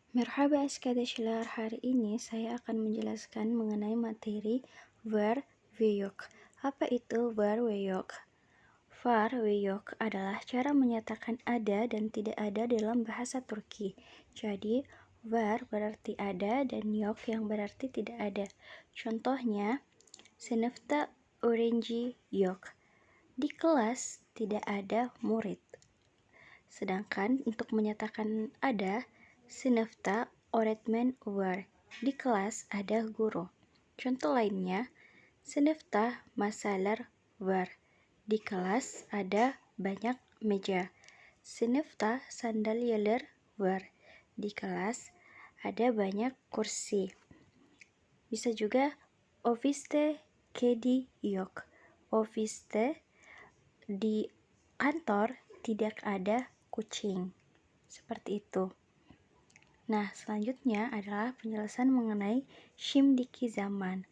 Merhaba askadashilar, hari ini saya akan menjelaskan mengenai materi var ve yok. Apa itu var ve yok? Var ve yok adalah cara menyatakan ada dan tidak ada dalam bahasa Turki. Jadi, var berarti ada dan yok yang berarti tidak ada. Contohnya, sınıfta öğrenci yok. Di kelas tidak ada murid. Sedangkan untuk menyatakan ada, sınıfta öğretmen var. Di kelas ada guru. Contoh lainnya, sınıfta masalar var. Di kelas ada banyak meja. Sınıfta sandalyeler var. Di kelas ada banyak kursi. Bisa juga ofiste kedi yok. Ofiste di kantor tidak ada kucing. Seperti itu. Nah, selanjutnya adalah penjelasan mengenai şimdiki zaman.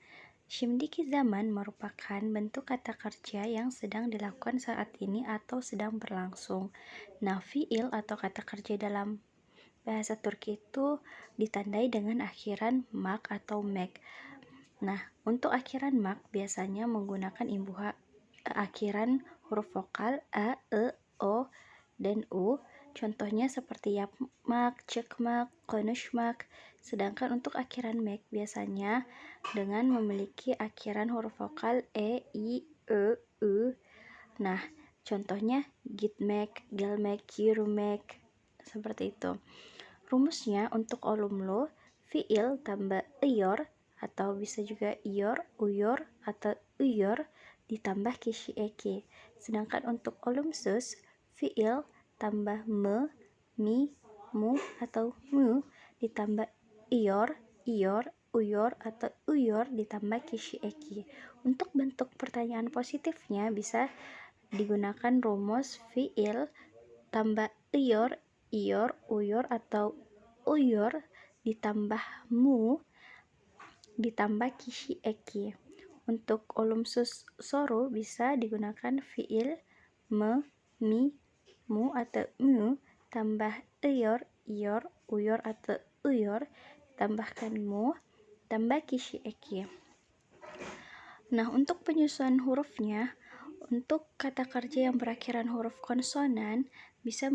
Şimdiki zaman merupakan bentuk kata kerja yang sedang dilakukan saat ini atau sedang berlangsung. Nah, fiil atau kata kerja dalam bahasa Turki itu ditandai dengan akhiran mak atau mek. Nah, untuk akhiran mak biasanya menggunakan akhiran huruf vokal a, e, o, dan u. Contohnya seperti yapmak, cekmak, konuşmak. Sedangkan untuk akhiran mek biasanya dengan memiliki akhiran huruf vokal e, i, u. Nah, contohnya gitmek, gelmek, yürümek. Seperti itu. Rumusnya untuk olumlu, fiil tambah iyor atau bisa juga iyor, uyor atau uyor ditambah kisi eki. Sedangkan untuk olumsus, fiil tambah me, mi, mu atau mu ditambah iyor, iyor, uyor atau uyor ditambah kisi eki. Untuk bentuk pertanyaan positifnya bisa digunakan rumus fiil tambah iyor, iyor, uyor atau uyor ditambah mu ditambah kisi eki. Untuk olumsus soru bisa digunakan fiil me, mi, mu atau mu tambah iyor, iyor, uyor atau uyor tambahkan mu tambah kisi eki. Nah, untuk penyusunan hurufnya, untuk kata kerja yang berakhiran huruf konsonan bisa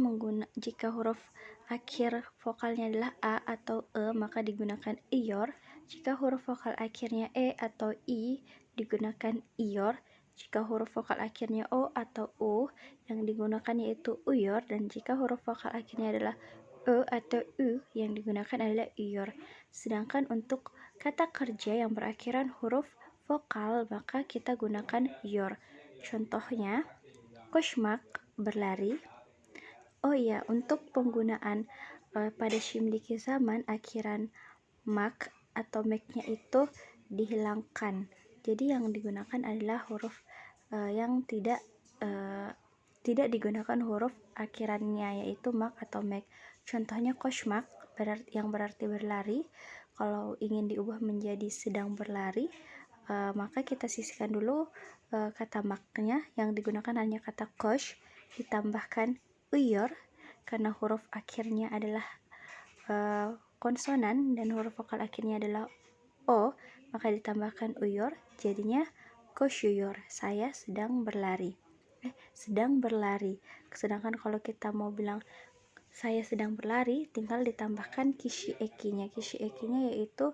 jika huruf akhir vokalnya adalah a atau e maka digunakan iyor. Jika huruf vokal akhirnya e atau i digunakan iyor. Jika huruf vokal akhirnya o atau u yang digunakan yaitu uyor, dan jika huruf vokal akhirnya adalah e atau u yang digunakan adalah iyor. Sedangkan untuk kata kerja yang berakhiran huruf vokal maka kita gunakan yor. Contohnya, koşmak berlari. Oh iya, untuk penggunaan pada şimdiki zaman akhiran mak atau meknya itu dihilangkan. Jadi yang digunakan adalah huruf yang tidak digunakan huruf akhirannya yaitu mak atau mek. Contohnya koşmak yang berarti berlari. Kalau ingin diubah menjadi sedang berlari, maka kita sisihkan dulu kata maknya, yang digunakan hanya kata koş ditambahkan uyor karena huruf akhirnya adalah konsonan dan huruf vokal akhirnya adalah o, maka ditambahkan uyor jadinya koşuyor, saya sedang berlari. Sedang berlari. Sedangkan kalau kita mau bilang saya sedang berlari, tinggal ditambahkan kisi ekinya. Kisi ekinya yaitu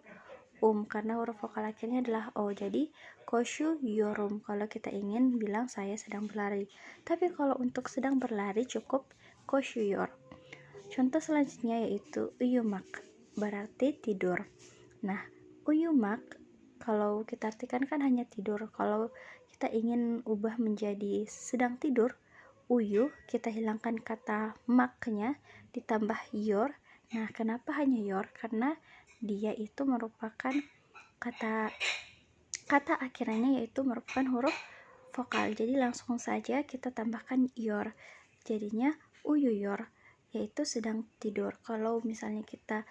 karena huruf vokal akhirnya adalah o, jadi koşuyorum kalau kita ingin bilang saya sedang berlari. Tapi kalau untuk sedang berlari cukup koşuyor. Contoh selanjutnya yaitu uyumak, berarti tidur. Nah, uyumak kalau kita artikan kan hanya tidur. Kalau kita ingin ubah menjadi sedang tidur, uyu kita hilangkan kata maknya ditambah yor. Nah, kenapa hanya yor? Karena dia itu merupakan kata akhirnya yaitu merupakan huruf vokal. Jadi langsung saja kita tambahkan yor. Jadinya uyuyor, yaitu sedang tidur. Kalau misalnya kita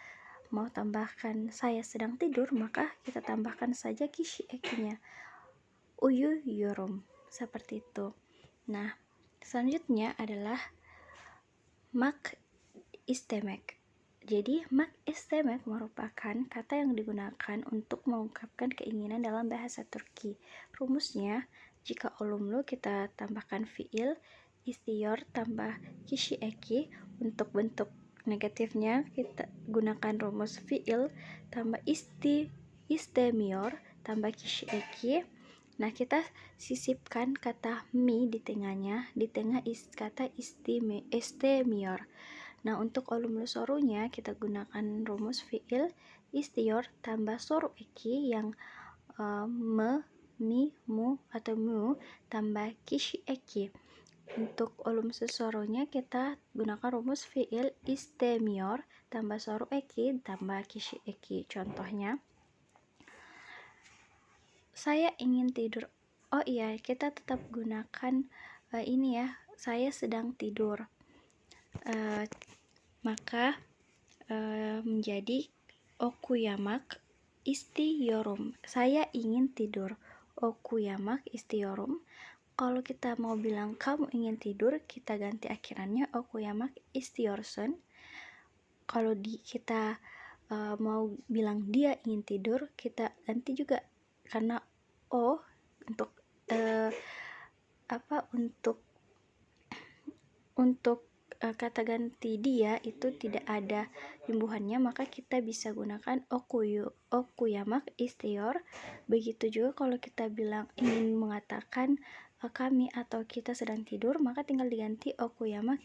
mau tambahkan saya sedang tidur, maka kita tambahkan saja kisi ekinya, uyuyorum, seperti itu. Nah, selanjutnya adalah mak istemek. Jadi, mak istemek merupakan kata yang digunakan untuk mengungkapkan keinginan dalam bahasa Turki. Rumusnya, jika olumlu kita tambahkan fiil, istiyor tambah kişi eki. Untuk bentuk negatifnya kita gunakan rumus fiil tambah istemiyor tambah kişi eki. Nah, kita sisipkan kata mi di tengahnya, di tengah kata istemiyor. Nah, untuk olumlu sorunya kita gunakan rumus fiil istiyor tambah soru eki yang me, mi, mu, atau mu tambah kişi eki. Untuk olum sorunya kita gunakan rumus fiil istemiyor tambah soru eki tambah kişi eki. Contohnya, saya ingin tidur. Oh iya, kita tetap gunakan ini ya, saya sedang tidur. Maka menjadi okuyamak istiyorum. Saya ingin tidur. Okuyamak istiyorum. Kalau kita mau bilang kamu ingin tidur, kita ganti akhirannya okuyamak istiyorsun. Kalau kita mau bilang dia ingin tidur, kita ganti juga karena untuk kata ganti dia itu tidak ada imbuhannya, maka kita bisa gunakan okuyamak istiyor. Begitu juga kalau kita bilang ingin mengatakan kami atau kita sedang tidur, maka tinggal diganti okuyamak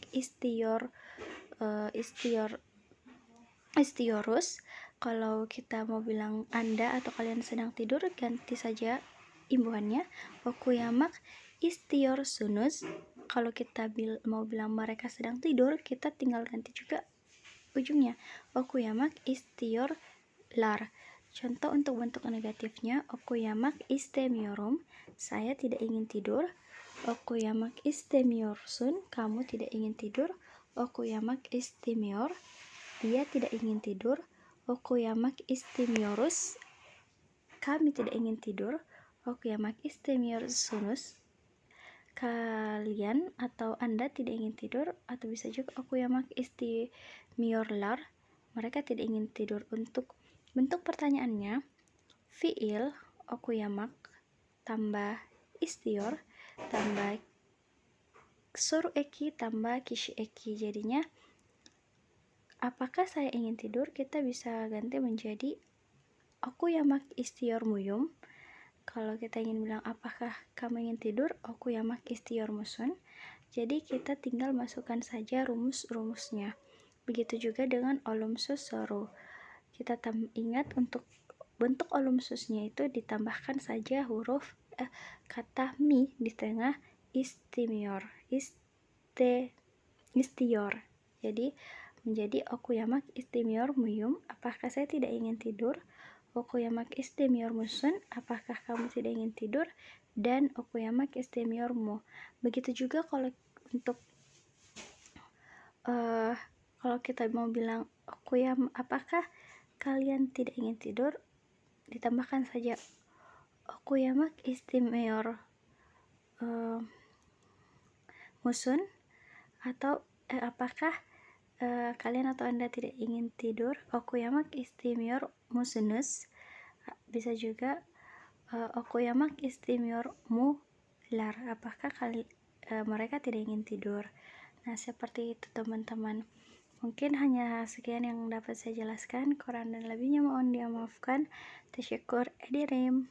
istiyorus. Kalau kita mau bilang Anda atau kalian sedang tidur, ganti saja imbuhannya okuyamak istiyorsunuz. Kalau kita mau bilang mereka sedang tidur, kita tinggal ganti juga ujungnya okuyamak istiyorlar. Contoh untuk bentuk negatifnya, okuyamak istemiyorum, saya tidak ingin tidur. Okuyamak istemiyorsun, kamu tidak ingin tidur. Okuyamak istemiyor, dia tidak ingin tidur. Okuyamak istemiyoruz, kami tidak ingin tidur. Okuyamak istemiyorsunuz, kalian atau Anda tidak ingin tidur. Atau bisa juga okuyamak istemiyorlar, mereka tidak ingin tidur. Untuk bentuk pertanyaannya, fiil okuyamak tambah istiyor tambah soru eki tambah kişi eki. Jadinya apakah saya ingin tidur, kita bisa ganti menjadi okuyamak istiyor muyum. Kalau kita ingin bilang apakah kamu ingin tidur, okuyamak istiyor musun. Jadi kita tinggal masukkan saja rumus-rumusnya. Begitu juga dengan olumsus soru. Kita ingat untuk bentuk olumsusnya itu ditambahkan saja huruf kata mi di tengah istiyor. Jadi menjadi okuyamak istemiyor muyum, apakah saya tidak ingin tidur. Okuyamak istemiyor musun, apakah kamu tidak ingin tidur. Dan okuyamak istemiyor mu. Begitu juga kalau untuk kalau kita mau bilang apakah kalian tidak ingin tidur, ditambahkan saja okuyamak istemiyor musun. Atau apakah kalian atau Anda tidak ingin tidur, okuyamak istemiyor musunuz. Bisa juga okuyamak istemiyor mular, apakah mereka tidak ingin tidur. Nah, seperti itu teman-teman. Mungkin hanya sekian yang dapat saya jelaskan. Kurang dan lebihnya mohon dimaafkan. Tasyakur edirim.